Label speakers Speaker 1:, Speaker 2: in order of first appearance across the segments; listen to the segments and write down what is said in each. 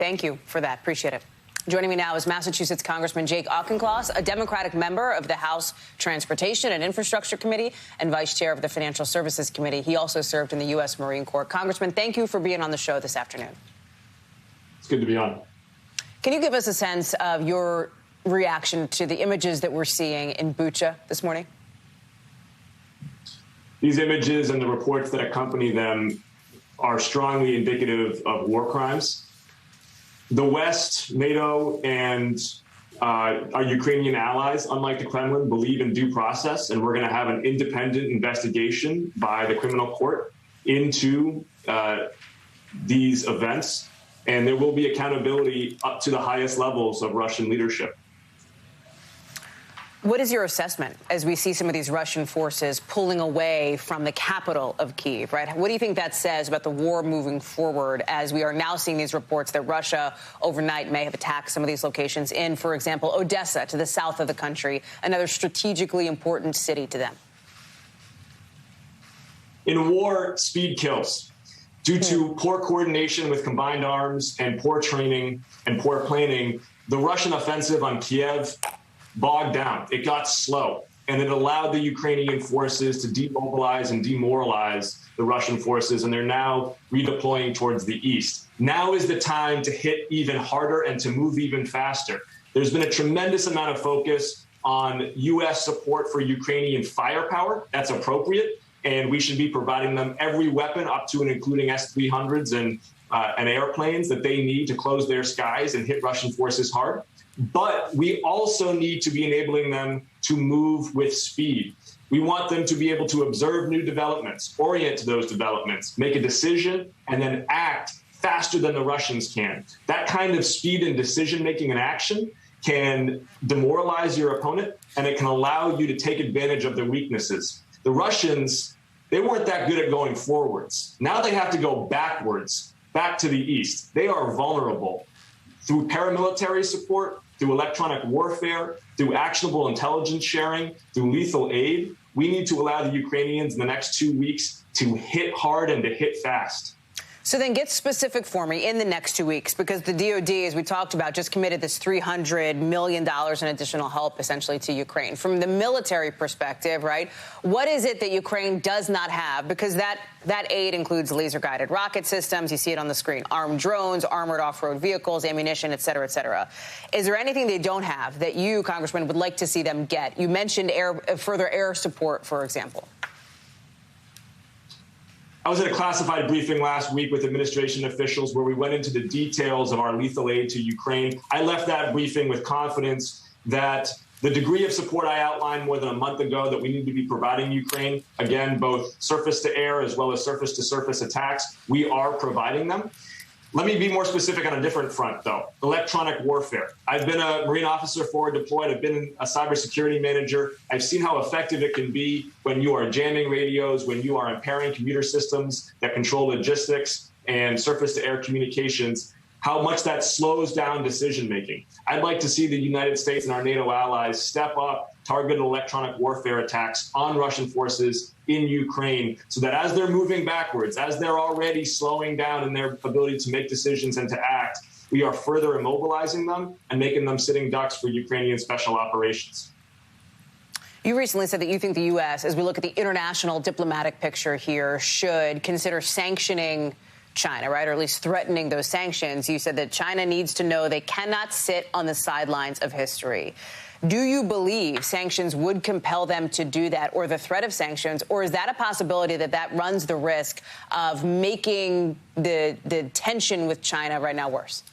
Speaker 1: Thank you for that. Appreciate it. Joining me now is Massachusetts Congressman Jake Auchincloss, a Democratic member of the House Transportation and Infrastructure Committee and vice chair of the Financial Services Committee. He also served in the U.S. Marine Corps. Congressman, thank you for being on the show this afternoon.
Speaker 2: It's good to be on.
Speaker 1: Can you give us a sense of your reaction to the images that we're seeing in Bucha this morning?
Speaker 2: These images and the reports that accompany them are strongly indicative of war crimes. The West, NATO, and our Ukrainian allies, unlike the Kremlin, believe in due process, and we're going to have an independent investigation by the criminal court into these events, and there will be accountability up to the highest levels of Russian leadership.
Speaker 1: What is your assessment as we see some of these Russian forces pulling away from the capital of Kyiv, right? What do you think that says about the war moving forward as we are now seeing these reports that Russia overnight may have attacked some of these locations in, for example, Odessa to the south of the country, another strategically important city to them?
Speaker 2: In war, speed kills. Due to poor coordination with combined arms and poor training and poor planning, the Russian offensive on Kiev bogged down. It got slow, and it allowed the Ukrainian forces to demobilize and demoralize the Russian forces, and they're now redeploying towards the east. Now is the time to hit even harder and to move even faster. There's been a tremendous amount of focus on U.S. support for Ukrainian firepower. That's appropriate, and we should be providing them every weapon up to and including S-300s and airplanes that they need to close their skies and hit Russian forces hard. But we also need to be enabling them to move with speed. We want them to be able to observe new developments, orient to those developments, make a decision, and then act faster than the Russians can. That kind of speed in decision-making and action can demoralize your opponent, and it can allow you to take advantage of their weaknesses. The Russians, they weren't that good at going forwards. Now they have to go backwards, back to the east. They are vulnerable. Through paramilitary support, through electronic warfare, through actionable intelligence sharing, through lethal aid, we need to allow the Ukrainians in the next 2 weeks to hit hard and to hit fast.
Speaker 1: So then get specific for me in the next 2 weeks, because the DOD, as we talked about, just committed this $300 million in additional help essentially to Ukraine. From the military perspective, right, what is it that Ukraine does not have? Because that aid includes laser-guided rocket systems. You see it on the screen. Armed drones, armored off-road vehicles, ammunition, et cetera, et cetera. Is there anything they don't have that you, Congressman, would like to see them get? You mentioned further air support, for example.
Speaker 2: I was at a classified briefing last week with administration officials where we went into the details of our lethal aid to Ukraine. I left that briefing with confidence that the degree of support I outlined more than a month ago that we need to be providing Ukraine, again, both surface to air as well as surface to surface attacks, we are providing them. Let me be more specific on a different front, though. Electronic warfare. I've been a Marine officer forward deployed. I've been a cybersecurity manager. I've seen how effective it can be when you are jamming radios, when you are impairing computer systems that control logistics and surface-to-air communications, how much that slows down decision-making. I'd like to see the United States and our NATO allies step up targeted electronic warfare attacks on Russian forces in Ukraine so that as they're moving backwards, as they're already slowing down in their ability to make decisions and to act, we are further immobilizing them and making them sitting ducks for Ukrainian special operations.
Speaker 1: You recently said that you think the U.S., as we look at the international diplomatic picture here, should consider sanctioning China, right, or at least threatening those sanctions. You said that China needs to know they cannot sit on the sidelines of history. Do you believe sanctions would compel them to do that, or the threat of sanctions, or is that a possibility that runs the risk of making the tension with China right now worse?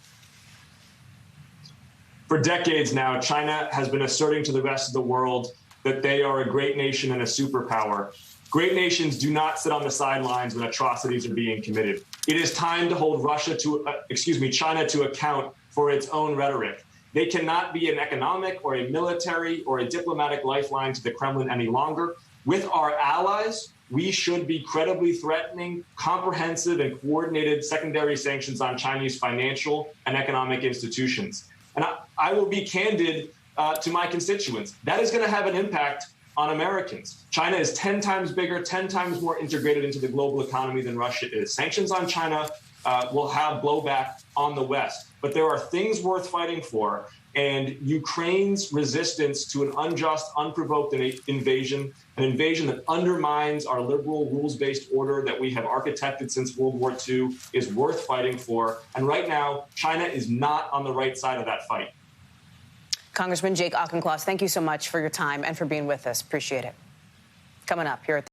Speaker 2: For decades now, China has been asserting to the rest of the world that they are a great nation and a superpower. Great nations do not sit on the sidelines when atrocities are being committed. It is time to hold China to account for its own rhetoric. They cannot be an economic or a military or a diplomatic lifeline to the Kremlin any longer. With our allies, we should be credibly threatening comprehensive and coordinated secondary sanctions on Chinese financial and economic institutions. And I will be candid to my constituents. That is going to have an impact on Americans. China is 10 times bigger, 10 times more integrated into the global economy than Russia is. Sanctions on China will have blowback on the West. but there are things worth fighting for. And Ukraine's resistance to an unjust, unprovoked invasion, an invasion that undermines our liberal, rules-based order that we have architected since World War II, is worth fighting for. And right now, China is not on the right side of that fight.
Speaker 1: Congressman Jake Auchincloss, thank you so much for your time and for being with us. Appreciate it. Coming up here at